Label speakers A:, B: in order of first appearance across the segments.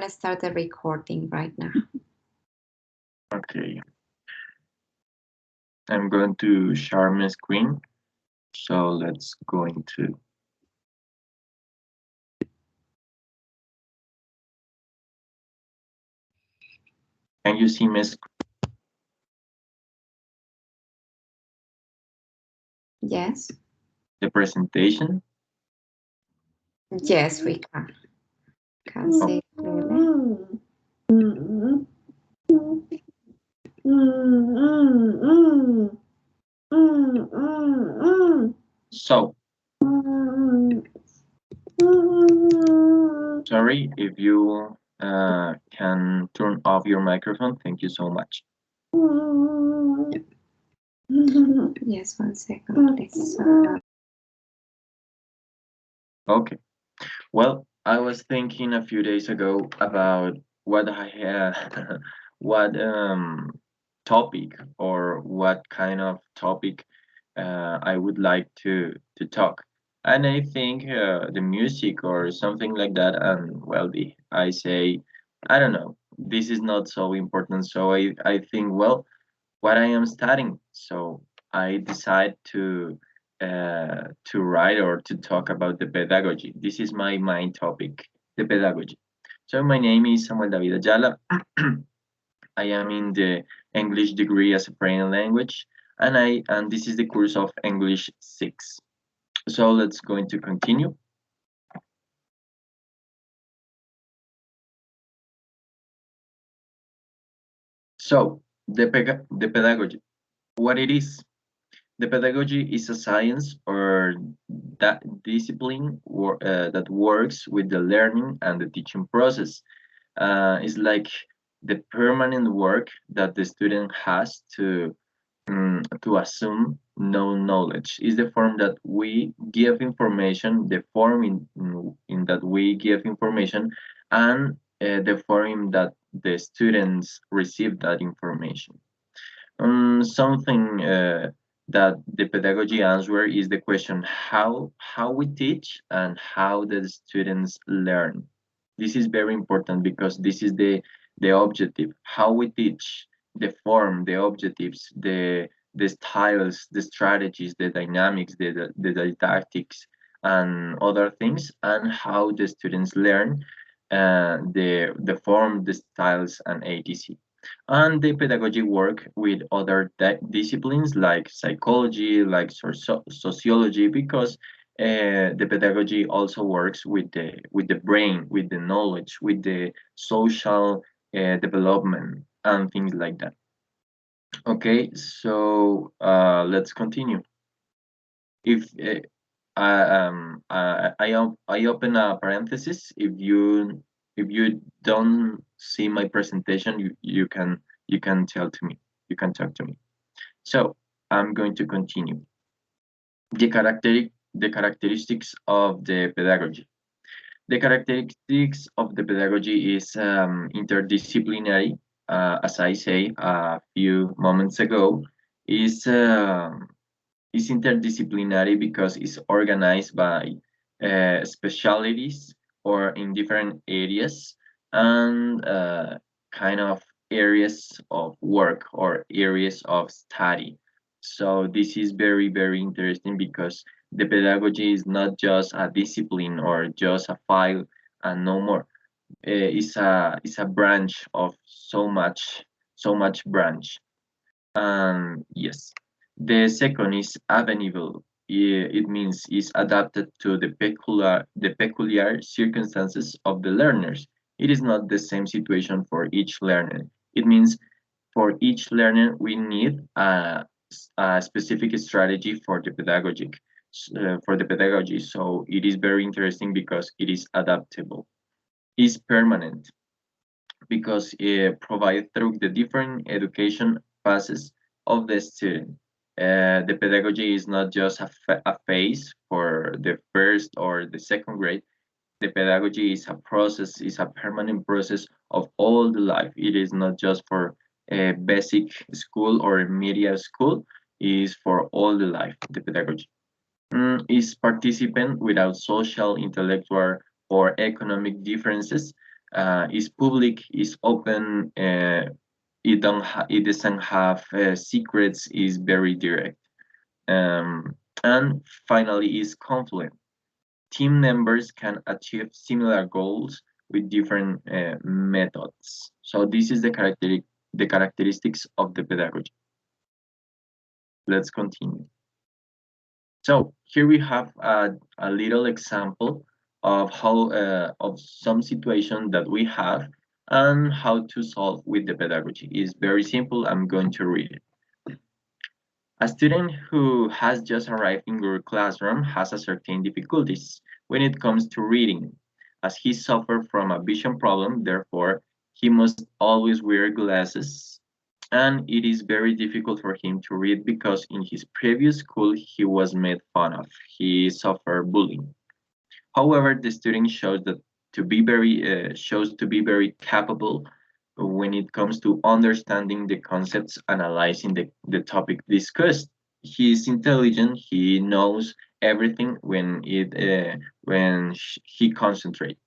A: Let's start the recording right now.
B: Okay, I'm going to share my screen. So let's go into. Can you see my screen?
A: Yes.
B: The presentation?
A: Yes, we can. Can see it clearly.
B: So, sorry if you can turn off your microphone. Thank you so much.
A: Yes, 1 second, please.
B: Okay. Well, I was thinking a few days ago about what I had, what topic or what kind of topic I would like to talk, and I think the music or something like that. And well, I say, I don't know, this is not so important. So I think, well, what I am studying. So I decide to write or to talk about the pedagogy. This is my main topic, the pedagogy. So my name is Samuel David Ayala. I am in the English degree as a foreign language, and this is the course of English 6. So let's going to continue. So the pedagogy, what it is. The pedagogy is a science or that discipline that works with the learning and the teaching process. It's like the permanent work that the student has to assume known knowledge. Is the form that we give information, the form in that we give information, and the form that the students receive that information. Something that the pedagogy answer is the question how we teach and how the students learn. This is very important because this is the objective. How we teach, the form, the objectives, the styles, the strategies, the dynamics, the didactics, and other things, and how the students learn, the form, the styles, and etc. And the pedagogy work with other disciplines like psychology, like sociology, because the pedagogy also works with the brain, with the knowledge, with the social development and things like that. Okay, so let's continue. If I open a parenthesis. If you don't see my presentation, you can tell to me. You can talk to me. So I'm going to continue. The characteristics of the pedagogy. The characteristics of the pedagogy is interdisciplinary. As I say a few moments ago, is is interdisciplinary because it's organized by specialties or in different areas and kind of areas of work or areas of study. So this is very, very interesting because the pedagogy is not just a discipline or just a file and no more. It's a branch of so much branch. Yes, the second is amenable. It means is adapted to the peculiar circumstances of the learners. It is not the same situation for each learner. It means for each learner we need a specific strategy for the pedagogy. So it is very interesting because it is adaptable. Is permanent because it provides through the different education phases of the student. The pedagogy is not just a phase for the first or the second grade. The pedagogy is a process, is a permanent process of all the life. It is not just for a basic school or media school, it is for all the life, the pedagogy. Is participant without social, intellectual, or economic differences. is public, is open, it doesn't have secrets, is very direct. And finally is confluent. Team members can achieve similar goals with different methods. So this is the characteristics of the pedagogy. Let's continue. So here we have a little example of how of some situation that we have and how to solve with the pedagogy. It's very simple. I'm going to read it. A student who has just arrived in your classroom has a certain difficulties when it comes to reading, as he suffers from a vision problem. Therefore, he must always wear glasses, and it is very difficult for him to read because in his previous school he was made fun of. He suffered bullying. However, the student shows to be very capable when it comes to understanding the concepts, analyzing the topic discussed. He is intelligent. He knows everything when he concentrates.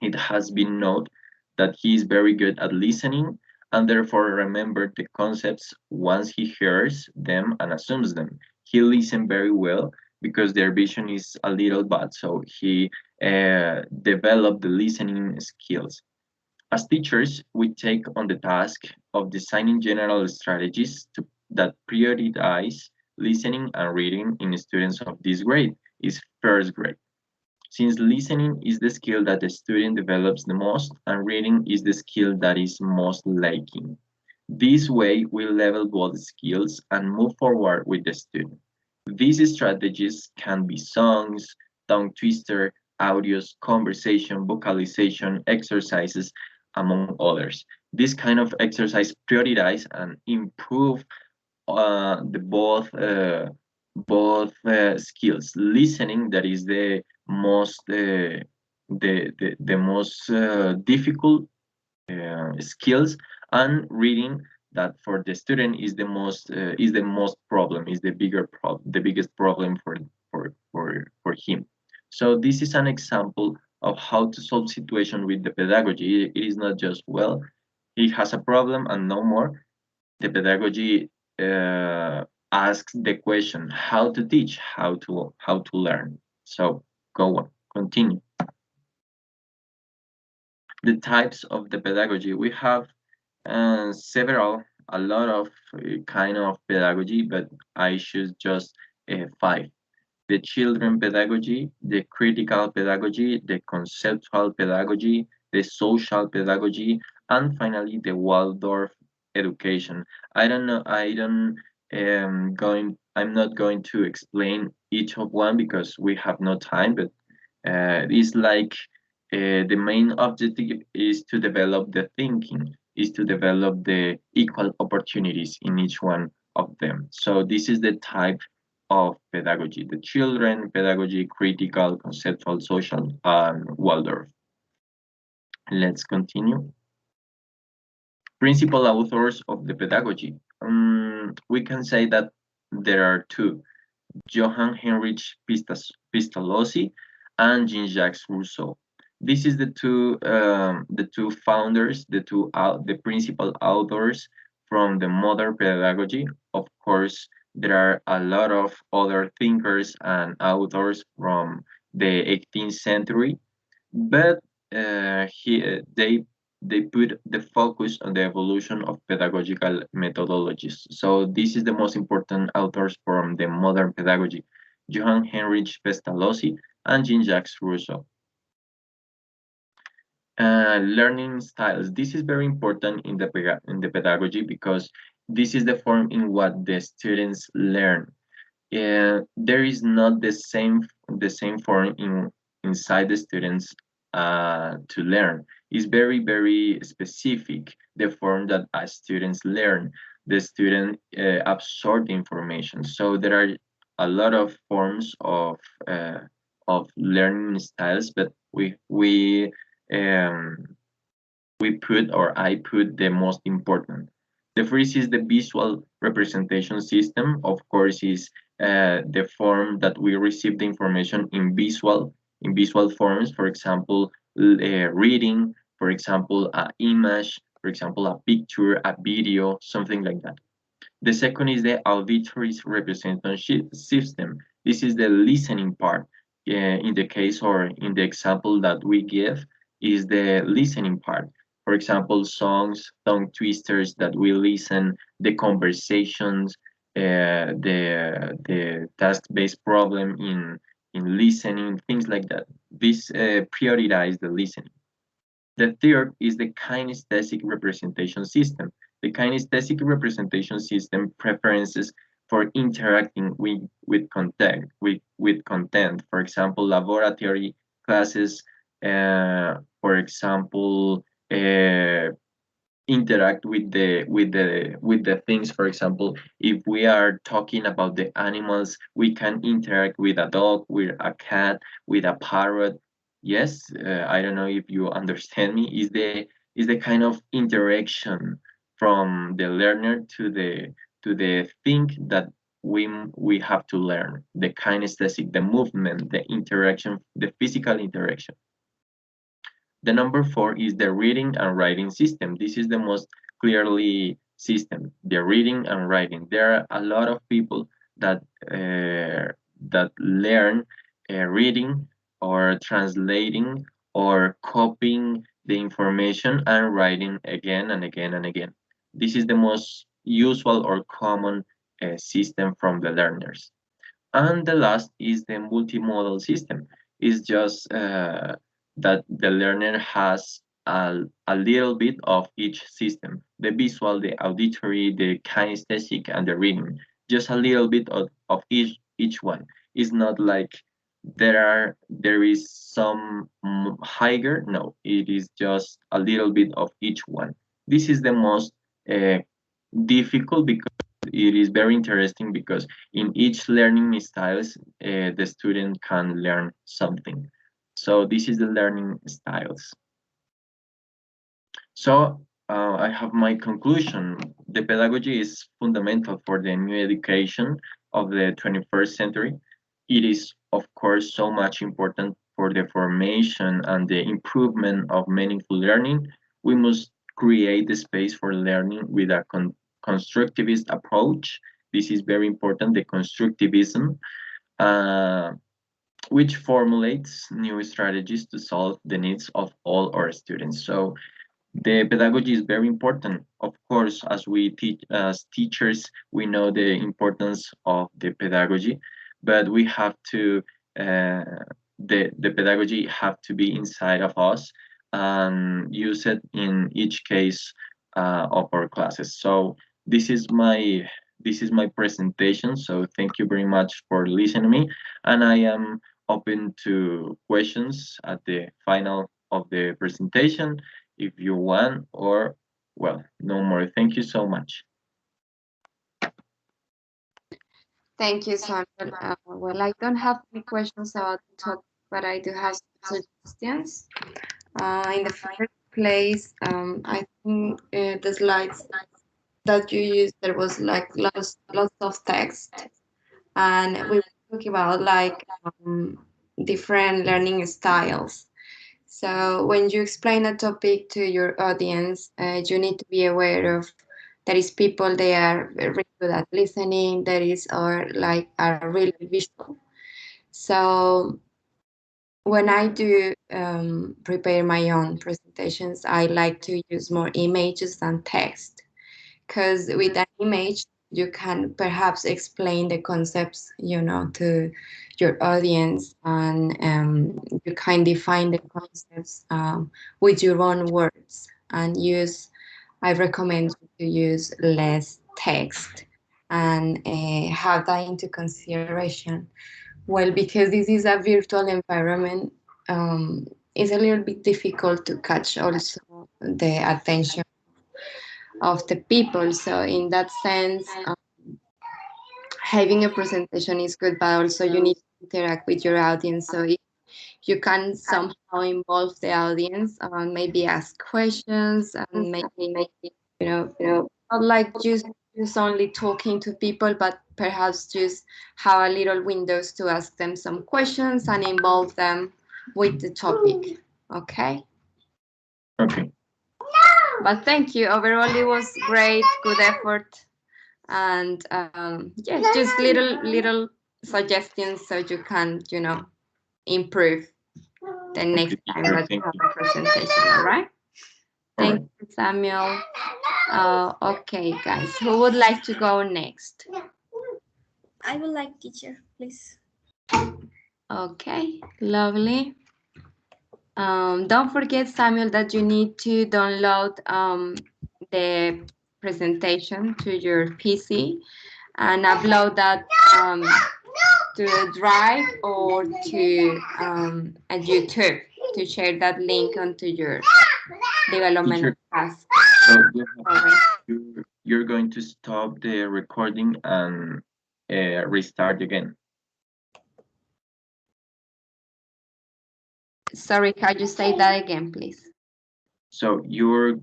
B: It has been noted that he is very good at listening and therefore remembers the concepts once he hears them and assumes them. He listens very well because their vision is a little bad, so he developed the listening skills. As teachers, we take on the task of designing general strategies that prioritize listening and reading in students of this grade, is first grade. Since listening is the skill that the student develops the most and reading is the skill that is most lacking. This way, we level both skills and move forward with the student. These strategies can be songs, tongue twister, audios, conversation, vocalization, exercises, among others. This kind of exercise prioritize and improve the both skills. Listening, that is the most difficult skills, and reading, that for the student is the most problem, is the biggest problem for him. So this is an example of how to solve situation with the pedagogy. It is not just, well, he has a problem and no more. The pedagogy asks the question how to teach, how to learn. So go on, continue. The types of the pedagogy, we have a lot of kind of pedagogy, but I choose just 5. The children pedagogy, the critical pedagogy, the conceptual pedagogy, the social pedagogy, and finally the Waldorf education. I don't know, I'm not going to explain each of one because we have no time, but it's like the main objective is to develop the thinking, is to develop the equal opportunities in each one of them. So this is the type of pedagogy: the children pedagogy, critical, conceptual, social, and Waldorf. Let's continue. Principal authors of the pedagogy. We can say that there are 2: Johann Heinrich Pestalozzi and Jean-Jacques Rousseau. This is the two founders, the principal authors from the modern pedagogy. Of course, there are a lot of other thinkers and authors from the 18th century, but they put the focus on the evolution of pedagogical methodologies. So this is the most important authors from the modern pedagogy: Johann Heinrich Pestalozzi and Jean-Jacques Rousseau. Learning styles. This is very important in the pedagogy because this is the form in what the students learn. There is not the same form inside the students to learn. It's very specific, the form that as students learn. The student absorb the information. So there are a lot of forms of learning styles, but um, I put the most important. The first is the visual representation system. Of course, is the form that we receive the information in visual forms. For example, reading, for example, an image, for example, a picture, a video, something like that. The second is the auditory representation system. This is the listening part. In the case or in the example that we give is the listening part. For example, songs, tongue twisters that we listen, the conversations, the task-based problem in listening, things like that. This prioritize the listening. The third is the kinesthetic representation system. The kinesthetic representation system preferences for interacting with content, with content. For example, laboratory classes, for example, interact with the things. For example, if we are talking about the animals, we can interact with a dog, with a cat, with a parrot. Yes, I don't know if you understand me. Is the kind of interaction from the learner to the thing that we have to learn, the kinesthetic, the movement, the interaction, the physical interaction. The number four is the reading and writing system. This is the most clearly system, the reading and writing. There are a lot of people that learn reading or translating or copying the information and writing again and again and again. This is the most usual or common system from the learners. And the last is the multimodal system. It's just that the learner has a little bit of each system, the visual, the auditory, the kinesthetic, and the reading. Just a little bit of each one. It's not like there is some higher. No, it is just a little bit of each one. This is the most uh, difficult because it is very interesting because in each learning styles the student can learn something. So this is the learning styles. So I have my conclusion. The pedagogy is fundamental for the new education of the 21st century. It is, of course, so much important for the formation and the improvement of meaningful learning. We must create the space for learning with a constructivist approach. This is very important, the constructivism, uh, which formulates new strategies to solve the needs of all our students. So the pedagogy is very important. Of course, as we teach as teachers, we know the importance of the pedagogy, but we have to the pedagogy have to be inside of us and use it in each case of our classes. So this is my this is my presentation. So thank you very much for listening to me, and I am open to questions at the final of the presentation if you want, or well, no more. Thank you so much.
A: Thank you, Samuel. Well, I don't have any questions about the topic, but I do have some suggestions. In the first place, I think the slides that you used, there was like lots of text, and we were talking about like different learning styles. So when you explain a topic to your audience, you need to be aware of there is people they are really good at listening. There is or like are really visual. So when I do prepare my own presentations, I like to use more images than text because with an image you can perhaps explain the concepts to your audience, and you can define the concepts with your own words and use I recommend you to use less text and have that into consideration. Well, because this is a virtual environment, it's a little bit difficult to catch also the attention of the people. So in that sense, having a presentation is good, but also you need to interact with your audience. So if you can somehow involve the audience, maybe ask questions, and maybe not like just only talking to people, but perhaps just have a little windows to ask them some questions and involve them with the topic. Okay.
B: Okay.
A: But thank you. Overall, it was great, good effort, and yes, just little suggestions so you can, improve the next
B: Okay,
A: time
B: sure.
A: that you
B: Thank
A: have
B: you.
A: a presentation. All right.
B: All
A: Thank
B: right.
A: you, Samuel. Okay, guys, who would like to go next?
C: I would like teacher, please.
A: Okay, lovely. Don't forget, Samuel, that you need to download the presentation to your PC and upload that to Drive or to a YouTube to share that link onto your development
B: Teacher,
A: task.
B: so
A: Sorry.
B: you're going to stop the recording and restart again.
A: Sorry, can you say that again, please?
B: So you're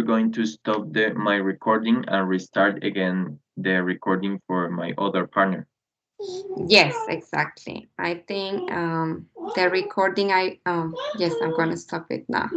B: going to stop my recording and restart again the recording for my other partner.
A: Yes, exactly. I think the recording, yes, I'm gonna stop it now.